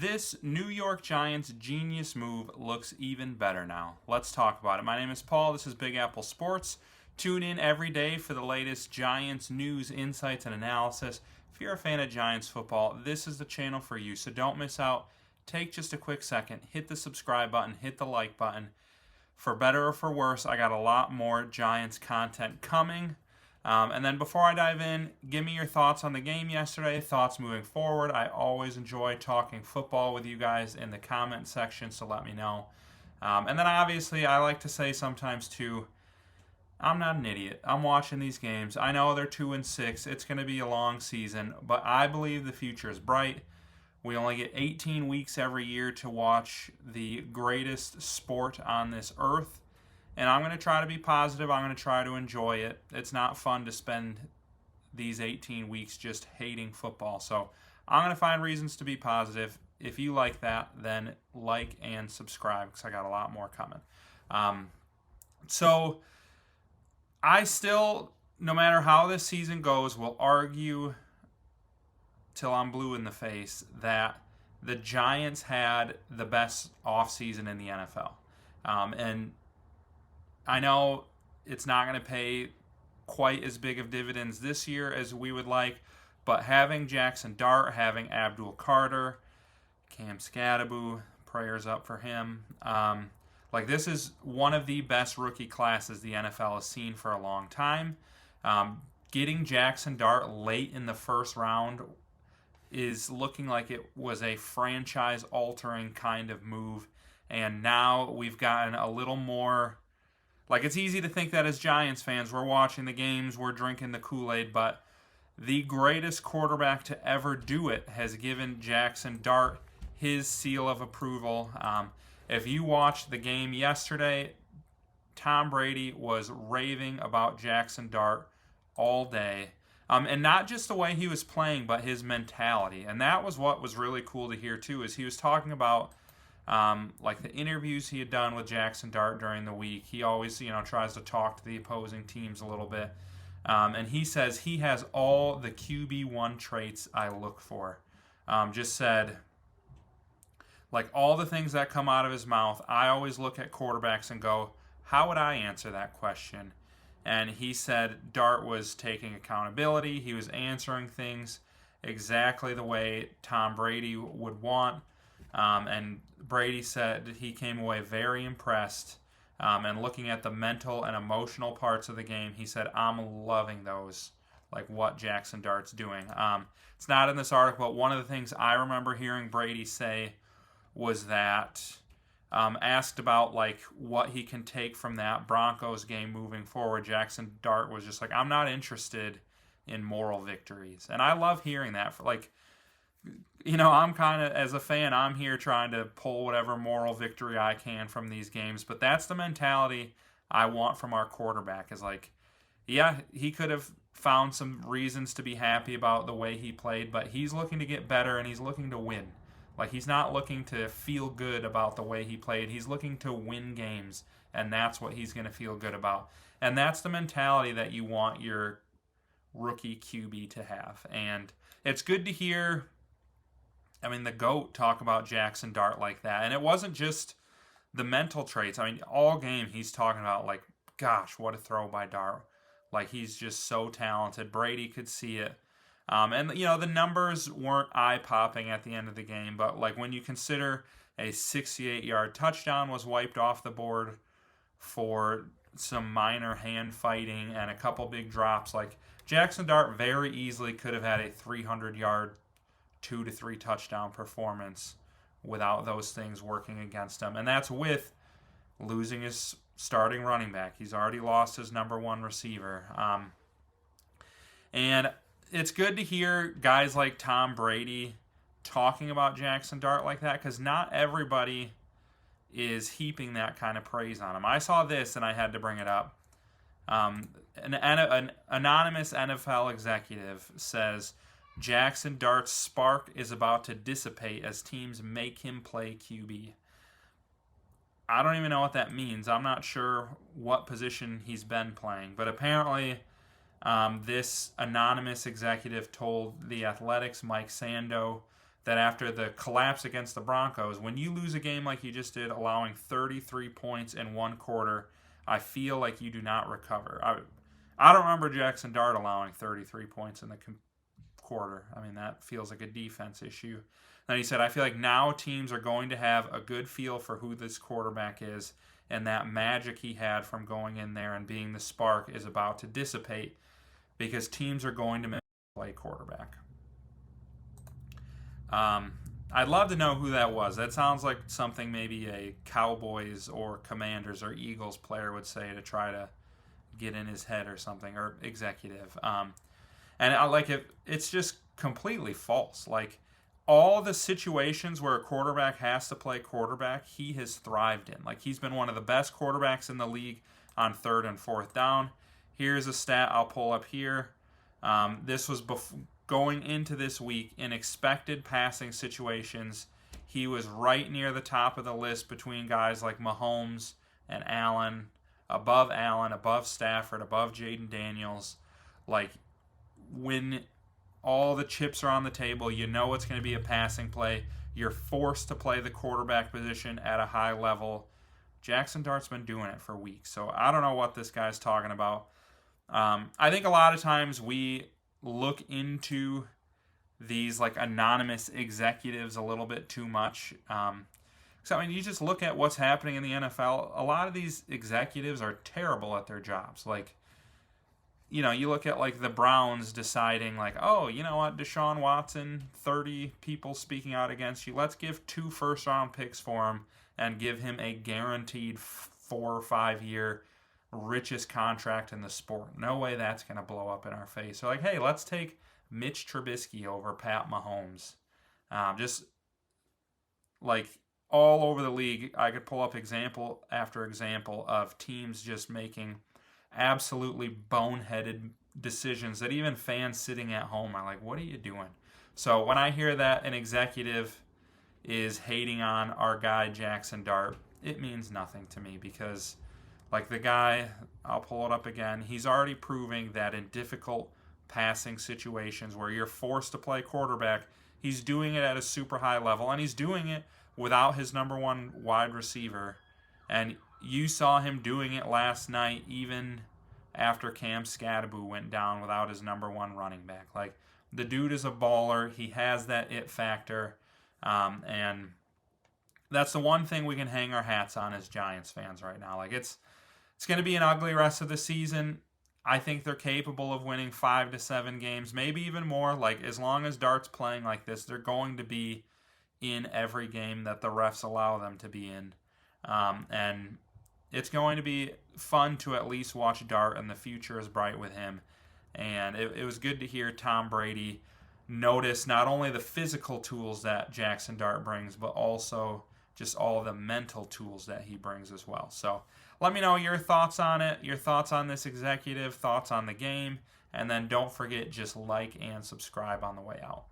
This New York Giants genius move looks even better now. Let's talk about it. My name is Paul. This is Big Apple Sports. Tune in every day for the latest Giants news, insights, and analysis. If you're a fan of Giants football, this is the channel for you, so don't miss out. Take just a quick second, hit the subscribe button, hit the like button. For better or for worse, I got a lot more Giants content coming. And then before I dive in, give me your thoughts on the game yesterday, thoughts moving forward. I always enjoy talking football with you guys in the comment section, so let me know. And then obviously, I like to say sometimes too, I'm not an idiot. I'm watching these games. I know they're 2-6. It's going to be a long season, but I believe the future is bright. We only get 18 weeks every year to watch the greatest sport on this earth. And I'm going to try to be positive. I'm going to try to enjoy it. It's not fun to spend these 18 weeks just hating football. So I'm going to find reasons to be positive. If you like that, then like and subscribe because I got a lot more coming. So I still, no matter how this season goes, will argue till I'm blue in the face that the Giants had the best offseason in the NFL. And I know it's not going to pay quite as big of dividends this year as we would like, but having Jackson Dart, having Abdul Carter, Cam Scadaboo, prayers up for him. This is one of the best rookie classes the NFL has seen for a long time. Getting Jackson Dart late in the first round is looking like it was a franchise-altering kind of move, and now we've gotten a little more. It's easy to think that as Giants fans, we're watching the games, we're drinking the Kool-Aid, but the greatest quarterback to ever do it has given Jackson Dart his seal of approval. If you watched the game yesterday, Tom Brady was raving about Jackson Dart all day. And not just the way he was playing, but his mentality. And that was what was really cool to hear, too, is he was talking about the interviews he had done with Jackson Dart during the week. He always, tries to talk to the opposing teams a little bit. And he says he has all the QB1 traits I look for. Just said, all the things that come out of his mouth, I always look at quarterbacks and go, how would I answer that question? And he said Dart was taking accountability. He was answering things exactly the way Tom Brady would want. And Brady said he came away very impressed. And looking at the mental and emotional parts of the game, he said, I'm loving those, what Jackson Dart's doing. It's not in this article, but one of the things I remember hearing Brady say was that, asked about, what he can take from that Broncos game moving forward, Jackson Dart was just I'm not interested in moral victories. And I love hearing that. I'm kind of, as a fan, I'm here trying to pull whatever moral victory I can from these games. But that's the mentality I want from our quarterback is yeah, he could have found some reasons to be happy about the way he played, but he's looking to get better and he's looking to win. He's not looking to feel good about the way he played. He's looking to win games, and that's what he's going to feel good about. And that's the mentality that you want your rookie QB to have. And it's good to hear the GOAT talk about Jackson Dart like that. And it wasn't just the mental traits. All game he's talking about, gosh, what a throw by Dart. He's just so talented. Brady could see it. And the numbers weren't eye-popping at the end of the game, but when you consider a 68-yard touchdown was wiped off the board for some minor hand fighting and a couple big drops, Jackson Dart very easily could have had a 300-yard 2-3 touchdown performance without those things working against him. And that's with losing his starting running back. He's already lost his number one receiver. And it's good to hear guys like Tom Brady talking about Jackson Dart like that because not everybody is heaping that kind of praise on him. I saw this and I had to bring it up. An anonymous NFL executive says Jackson Dart's spark is about to dissipate as teams make him play QB. I don't even know what that means. I'm not sure what position he's been playing, but apparently this anonymous executive told The Athletic's Mike Sando that after the collapse against the Broncos, when you lose a game like you just did, allowing 33 points in one quarter, I feel like you do not recover. I don't remember Jackson Dart allowing 33 points in the quarter. I mean, that feels like a defense issue. Then he said, I feel like now teams are going to have a good feel for who this quarterback is, and that magic he had from going in there and being the spark is about to dissipate because teams are going to play quarterback. I'd love to know who that was. That sounds like something maybe a Cowboys or Commanders or Eagles player would say to try to get in his head or something, or executive. And I like it. It's just completely false. Like all the situations where a quarterback has to play quarterback, he has thrived in. Like he's been one of the best quarterbacks in the league on 3rd and 4th down. Here's a stat I'll pull up here. This was going into this week in expected passing situations. He was right near the top of the list between guys like Mahomes and Allen, above Stafford, above Jaden Daniels. Like when all the chips are on the table, you know it's going to be a passing play. You're forced to play the quarterback position at a high level. Jackson Dart's been doing it for weeks, so I don't know what this guy's talking about. I think a lot of times we look into these like anonymous executives a little bit too much. So I mean, you just look at what's happening in the NFL. A lot of these executives are terrible at their jobs. Like, you know, you look at like the Browns deciding like, oh, you know what, Deshaun Watson, 30 people speaking out against you. Let's give 2 first-round picks for him and give him a guaranteed 4 or 5 year richest contract in the sport. No way that's going to blow up in our face. So like, hey, let's take Mitch Trubisky over Pat Mahomes. Just like all over the league, I could pull up example after example of teams just making absolutely boneheaded decisions that even fans sitting at home are like, what are you doing? So when I hear that an executive is hating on our guy Jackson Dart, it means nothing to me because like the guy, I'll pull it up again, he's already proving that in difficult passing situations where you're forced to play quarterback, he's doing it at a super high level, and he's doing it without his number one wide receiver. And you saw him doing it last night, even after Cam Scatterbo went down without his number one running back. Like, the dude is a baller. He has that it factor. And that's the one thing we can hang our hats on as Giants fans right now. Like, it's going to be an ugly rest of the season. I think they're capable of winning 5 to 7 games, maybe even more. Like, as long as Dart's playing like this, they're going to be in every game that the refs allow them to be in. And it's going to be fun to at least watch Dart, and the future is bright with him. And it was good to hear Tom Brady notice not only the physical tools that Jackson Dart brings, but also just all the mental tools that he brings as well. So let me know your thoughts on it, your thoughts on this executive, thoughts on the game, and then don't forget, just like and subscribe on the way out.